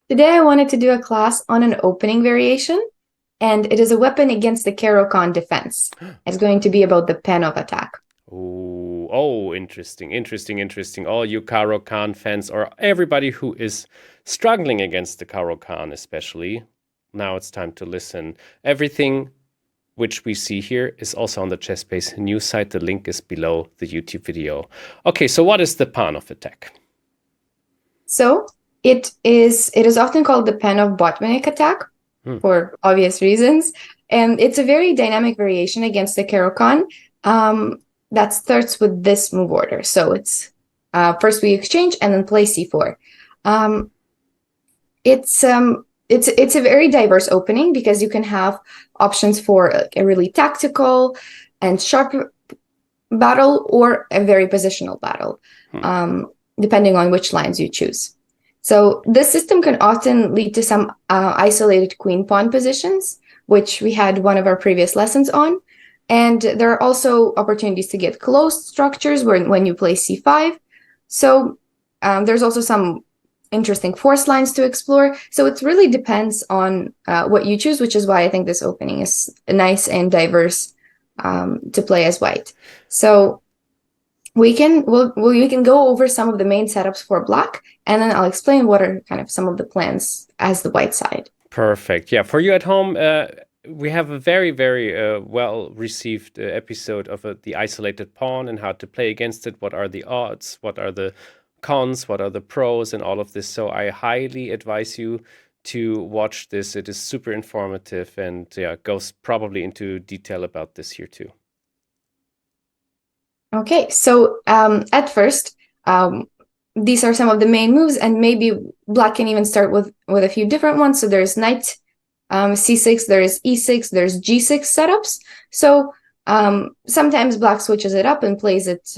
Today I wanted to do a class on an opening variation, and it is a weapon against the Caro-Kann Defence. It's going to be about the Panov Attack. Interesting. All you Caro-Kann fans, or everybody who is struggling against the Caro-Kann especially, now it's time to listen. Everything which we see here is also on the ChessBase news site. The link is below the YouTube video. Okay, so what is the Panov Attack? So it is often called the Panov Attack for obvious reasons, and it's a very dynamic variation against the Caro-Kann that starts with this move order. So it's first we exchange and then play c4. It's a very diverse opening because you can have options for a really tactical and sharp battle or a very positional battle, depending on which lines you choose. So this system can often lead to some isolated queen-pawn positions, which we had one of our previous lessons on. And there are also opportunities to get closed structures when you play c5. So there's also some interesting force lines to explore. So it really depends on what you choose, which is why I think this opening is nice and diverse to play as white. So we can go over some of the main setups for black, and then I'll explain what are kind of some of the plans as the white side. Perfect. Yeah, for you at home, we have a very, very well-received episode of the isolated pawn and how to play against it. What are the odds? What are the cons? What are the pros and all of this? So I highly advise you to watch this. It is super informative and goes probably into detail about this here too. Okay, so at first, these are some of the main moves, and maybe black can even start with a few different ones. So there's knight c6, there's e6, there's g6 setups. So sometimes black switches it up and plays it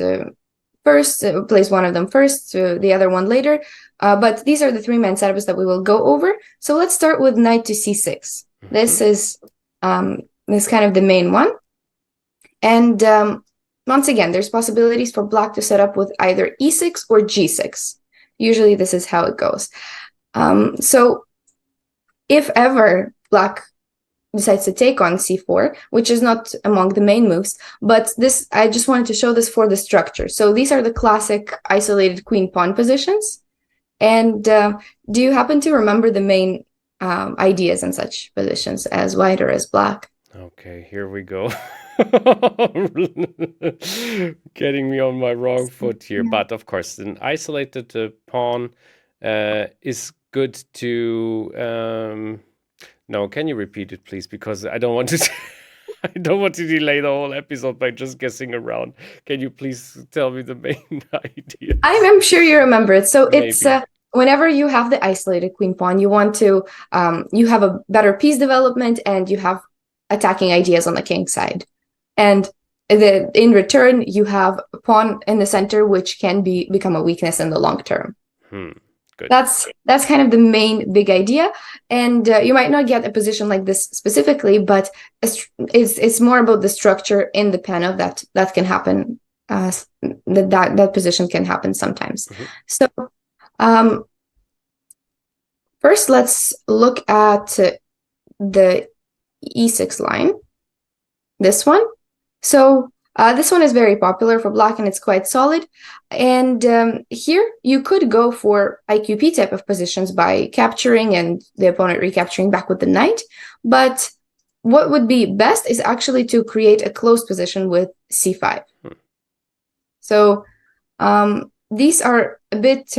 first, plays one of them first, the other one later. But these are the three main setups that we will go over. So let's start with knight to c6. This is kind of the main one. And once again, there's possibilities for black to set up with either e6 or g6. Usually this is how it goes. So if ever black decides to take on c4, which is not among the main moves, but this, I just wanted to show this for the structure. So these are the classic isolated queen-pawn positions. And do you happen to remember the main ideas in such positions as white or as black? Okay, here we go. Getting me on my wrong foot here. Yeah. But of course, an isolated pawn is good to... No, can you repeat it, please? Because I don't want to... I don't want to delay the whole episode by just guessing around. Can you please tell me the main idea? I'm sure you remember it. So maybe. It's... whenever you have the isolated queen pawn, you want to... you have a better piece development and you have attacking ideas on the king side. And in return, you have a pawn in the center, which can become a weakness in the long term. Good. That's kind of the main big idea. And you might not get a position like this specifically, but it's more about the structure in the Panov that can happen. That position can happen sometimes. So first, let's look at the e6 line. This one. So this one is very popular for black and it's quite solid. And here you could go for IQP type of positions by capturing and the opponent recapturing back with the knight. But what would be best is actually to create a closed position with c5. So these are a bit,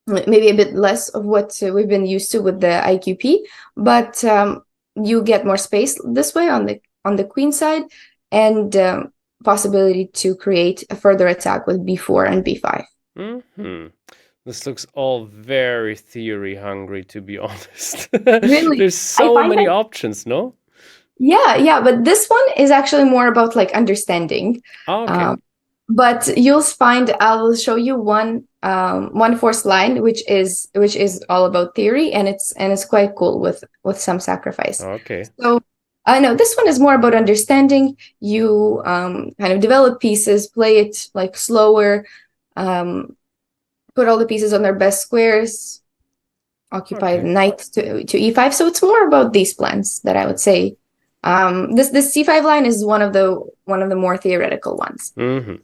maybe a bit less of what we've been used to with the IQP, but you get more space this way on the queen side, and possibility to create a further attack with b4 and b5. This looks all very theory hungry, to be honest. Really? There's so many options, no? Yeah, but this one is actually more about like understanding. Oh, okay. But you'll find, I'll show you one force line which is all about theory, and it's quite cool with some sacrifice. Okay. So no, this one is more about understanding. You kind of develop pieces, play it like slower, put all the pieces on their best squares, occupy the Okay. knight to e5. So it's more about these plans that I would say. This c5 line is one of the more theoretical ones. Mm-hmm.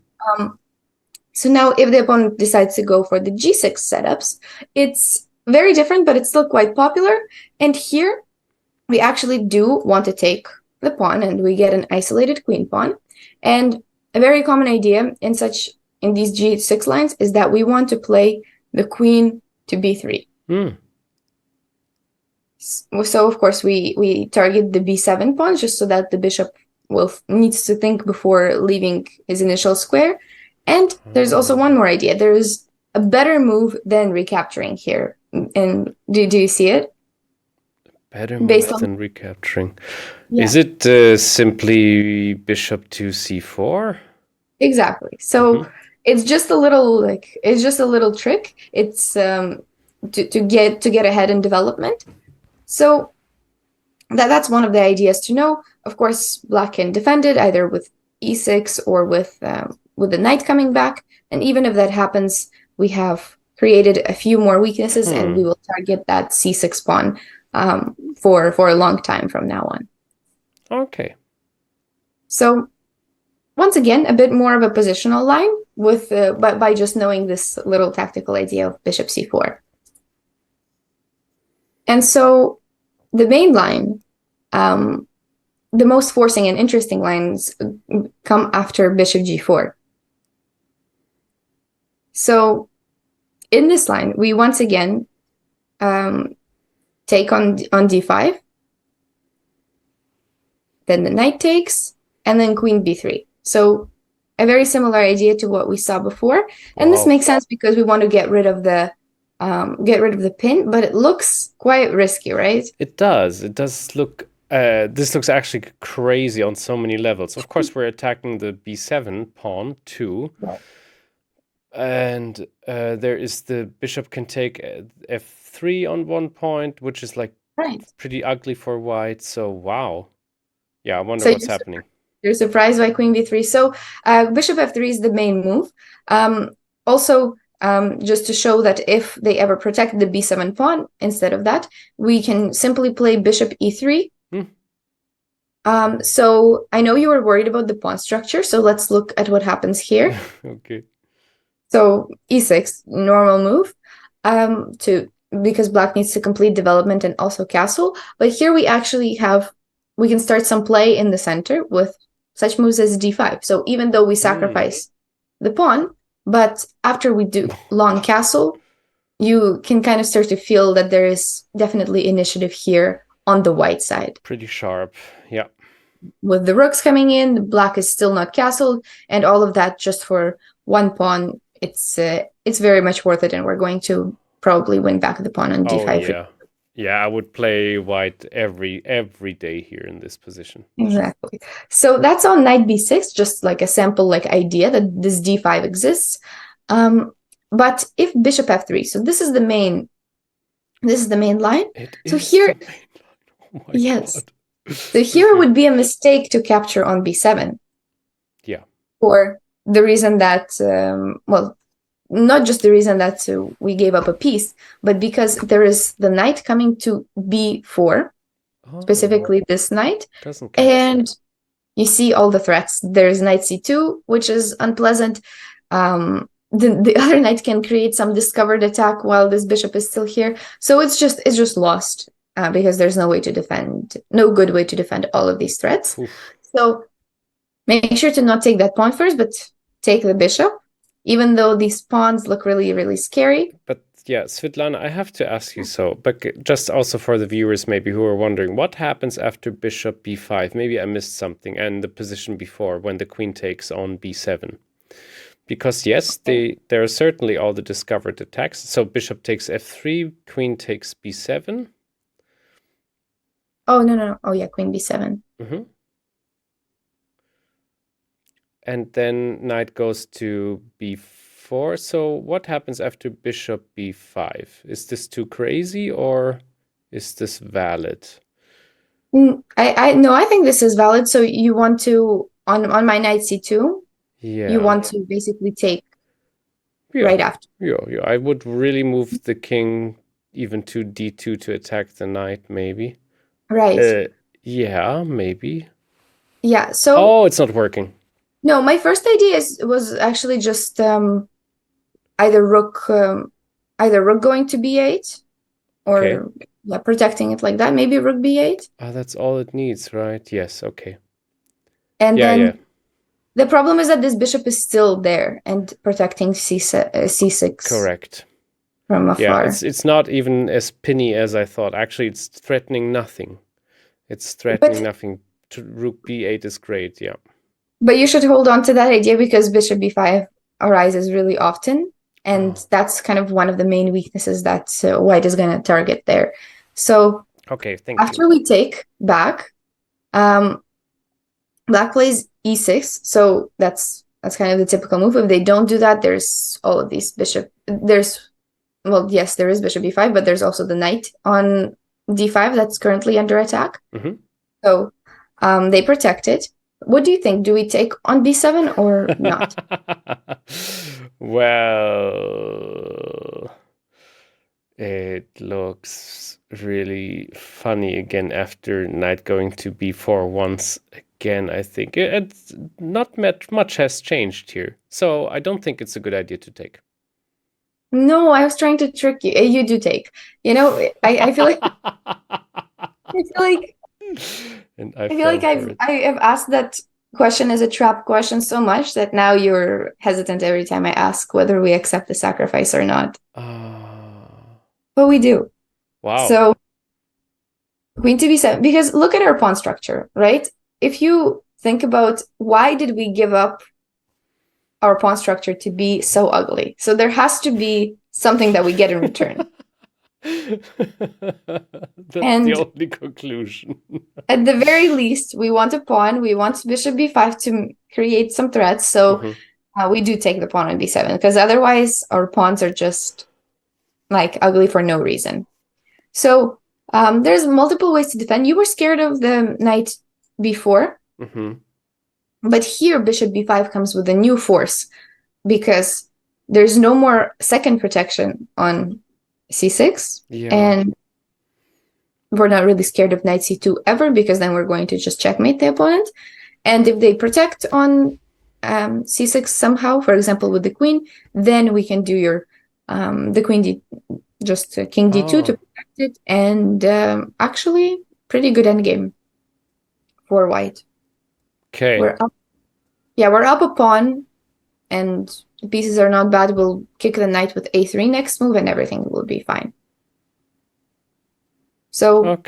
So now if the opponent decides to go for the g6 setups, it's very different, but it's still quite popular. And here we actually do want to take the pawn, and we get an isolated queen pawn. And a very common idea in these g6 lines is that we want to play the queen to b3. So of course we target the b7 pawn just so that the bishop needs to think before leaving his initial square. And there's also one more idea. There is a better move than recapturing here. And do you see it? Better move than recapturing. Yeah. Is it simply bishop to c4? Exactly. So it's just a little trick. It's to get ahead in development. So that's one of the ideas to know. Of course, black can defend it either with e6 or with the knight coming back. And even if that happens, we have created a few more weaknesses, and we will target that c6 pawn for a long time from now on. Okay. So once again, a bit more of a positional line with by just knowing this little tactical idea of bishop c4. And so the main line, the most forcing and interesting lines come after bishop g4. So in this line, we once again take on d5, then the knight takes, and then queen b3. So a very similar idea to what we saw before. And this makes sense because we want to get rid of the pin, but it looks quite risky, right? It does. It does look. This looks actually crazy on so many levels. Of course, we're attacking the b7 pawn too. Right. And there is the bishop can take f3 on one point, which is like pretty ugly for white. So wow. Yeah, I wonder what's happening. You're surprised by queen b3. So bishop f3 is the main move. Also, just to show that if they ever protect the b7 pawn, instead of that, we can simply play bishop e3. So I know you were worried about the pawn structure, so let's look at what happens here. Okay. So e6, normal move, because black needs to complete development and also castle. But here we actually we can start some play in the center with such moves as d5. So even though we sacrifice the pawn, but after we do long castle, you can kind of start to feel that there is definitely initiative here on the white side. Pretty sharp, yeah. With the rooks coming in, black is still not castled, and all of that just for one pawn. It's very much worth it, and we're going to probably win back the pawn on d5. Yeah. Yeah, I would play white every day here in this position. Exactly. So that's on knight b6, just like a sample idea that this d5 exists. But if bishop f3, so this is the main line. So here, oh my God. So here would be a mistake to capture on b7. Yeah. For the reason that not just the reason that we gave up a piece, but because there is the knight coming to b4, specifically this knight, and you see all the threats. There's knight c2, which is unpleasant. The other knight can create some discovered attack while this bishop is still here. So it's just lost because there's no good way to defend all of these threats. Oof. So make sure to not take that pawn first, but take the bishop. Even though these pawns look really, really scary. But yeah, Svitlana, I have to ask you but just also for the viewers maybe who are wondering, what happens after bishop b5? Maybe I missed something, and the position before when the queen takes on b7. Because yes, there are certainly all the discovered attacks. So bishop takes f3, queen takes b7. Oh, no. Oh, yeah, queen b7. Mm-hmm. And then knight goes to b4. So what happens after bishop b5? Is this too crazy, or is this valid? I think this is valid. So you want to on my knight c2. Yeah. You want to basically take right after. Yeah. I would really move the king even to d2 to attack the knight, maybe. Right. Yeah, maybe. Yeah. So Oh, it's not working. no, my first idea was actually just either rook going to b8 or Okay. yeah, protecting it like that. Maybe rook b8. Oh, that's all it needs, right? Yes, okay. And Yeah, then yeah. the problem is that this bishop is still there and protecting c6 Correct. from Yeah, afar. it's not even as pinny as I thought. Actually, it's threatening nothing. It's threatening But nothing. Rook b8 is great, yeah. you should hold on to that idea because bishop b5 arises really often, and that's kind of one of the main weaknesses that white is going to target there. So Okay, thank after you. we take back, black plays e6, so that's kind of the typical move. If they don't do that, there's all of these bishop. Well, yes, there is bishop b5, but there's also the knight on d5 that's currently under attack. Mm-hmm. So they protect it. What do you think? Do we take on b7 or not? Well, it looks really funny again after knight going to b4 once again, I think. It's not much has changed here. So I don't think it's a good idea to take. No, I was trying to trick you. You do take. You know, I feel like And I feel like I have asked that question as a trap question so much that now you're hesitant every time I ask whether we accept the sacrifice or not. But we do. Wow. So queen to b7, because look at our pawn structure, right? If you think about why did we give up our pawn structure to be so ugly? So there has to be something that we get in return. That's the only conclusion. At the very least, we want a pawn. We want bishop b5 to create some threats. So we do take the pawn on b7 because otherwise our pawns are just like ugly for no reason. So there's multiple ways to defend. You were scared of the knight b4, but here bishop b5 comes with a new force because there's no more second protection on c6, and we're not really scared of knight c2 ever because then we're going to just checkmate the opponent. And if they protect on c6 somehow, for example with the queen, then we can do your the queen king d2 to protect it, and actually pretty good endgame for white. Okay. We're up a pawn, and the pieces are not bad. We'll kick the knight with a3 next move, and everything will be fine. So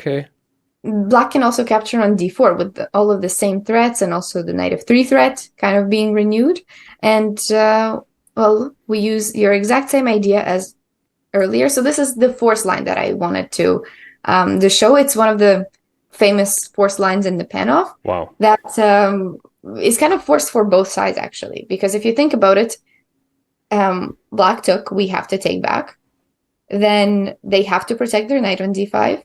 black can also capture on d4 with all of the same threats, and also the knight of3 threat kind of being renewed. And well, we use your exact same idea as earlier. So this is the force line that I wanted to show. It's one of the famous force lines in the Panov. Wow. That is kind of forced for both sides, actually, because if you think about it, black took, we have to take back. Then they have to protect their knight on d5.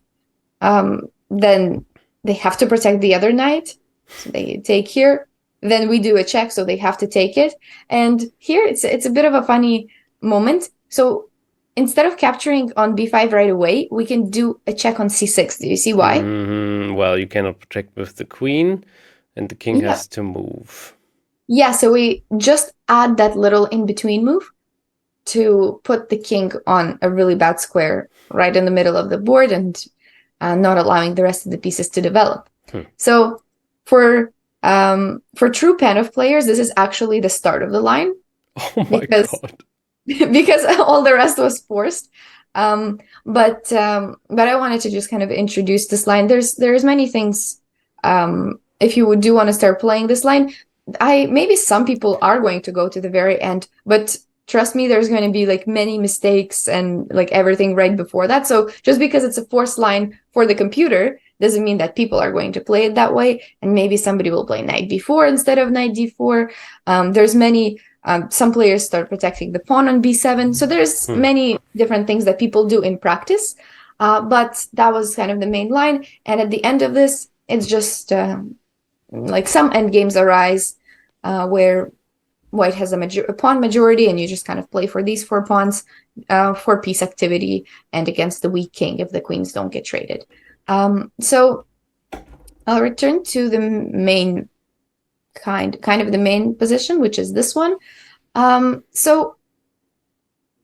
Then they have to protect the other knight. So they take here. Then we do a check, so they have to take it. And here it's a bit of a funny moment. So instead of capturing on b5 right away, we can do a check on c6. Do you see why? Well, you cannot protect with the queen, and the king has to move. Yeah, so we just add that little in-between move to put the king on a really bad square right in the middle of the board and not allowing the rest of the pieces to develop. So for true Panov players, this is actually the start of the line. Oh my God. Because all the rest was forced. But I wanted to just kind of introduce this line. There's many things. If you do want to start playing this line, maybe some people are going to go to the very end, but trust me, there's going to be like many mistakes and like everything right before that. So just because it's a forced line for the computer doesn't mean that people are going to play it that way. And maybe somebody will play knight b4 instead of knight d4. There's many. Some players start protecting the pawn on b7. So there's many different things that people do in practice. But that was kind of the main line. And at the end of this, it's just like some endgames arise where white has a pawn majority, and you just kind of play for these 4 pawns for piece activity and against the weak king if the queens don't get traded. So I'll return to the main kind of the main position, which is this one. So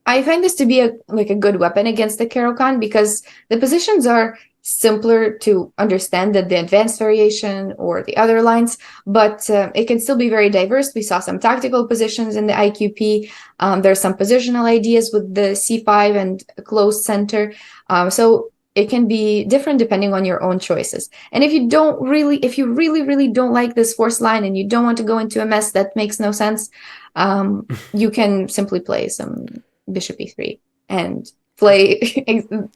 I find this to be a good weapon against the Caro-Kann because the positions are simpler to understand than the advanced variation or the other lines, but it can still be very diverse. We saw some tactical positions in the IQP. There's some positional ideas with the C5 and closed center. So it can be different depending on your own choices. And if you really don't like this forced line and you don't want to go into a mess that makes no sense, you can simply play some bishop e3 and play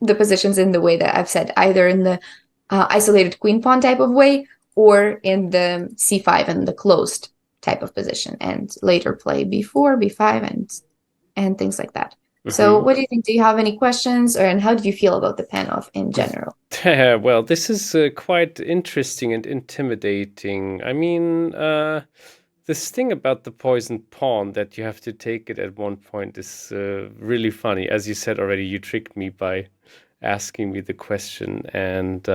the positions in the way that I've said, either in the isolated queen pawn type of way or in the c5 and the closed type of position, and later play b4, b5, and things like that. So what do you think? Do you have any questions, and how do you feel about the Panov in general? Well, this is quite interesting and intimidating. I mean, this thing about the poisoned pawn that you have to take it at one point is really funny. As you said already, you tricked me by asking me the question, and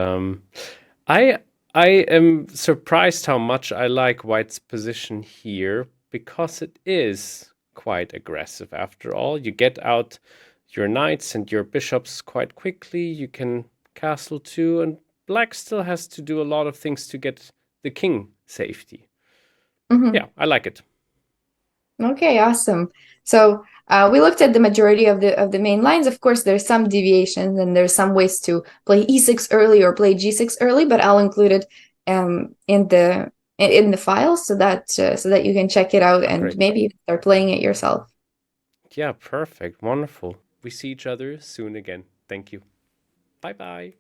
I am surprised how much I like white's position here, because it is quite aggressive after all. You get out your knights and your bishops quite quickly. You can castle too, and black still has to do a lot of things to get the king safety. Yeah, I like it. Okay, awesome. So we looked at the majority of the main lines. Of course, there's some deviations and there's some ways to play e6 early or play g6 early, but I'll include it in the file so that you can check it out and maybe start playing it yourself. Yeah, perfect. Wonderful. We see each other soon again. Thank you. Bye-bye.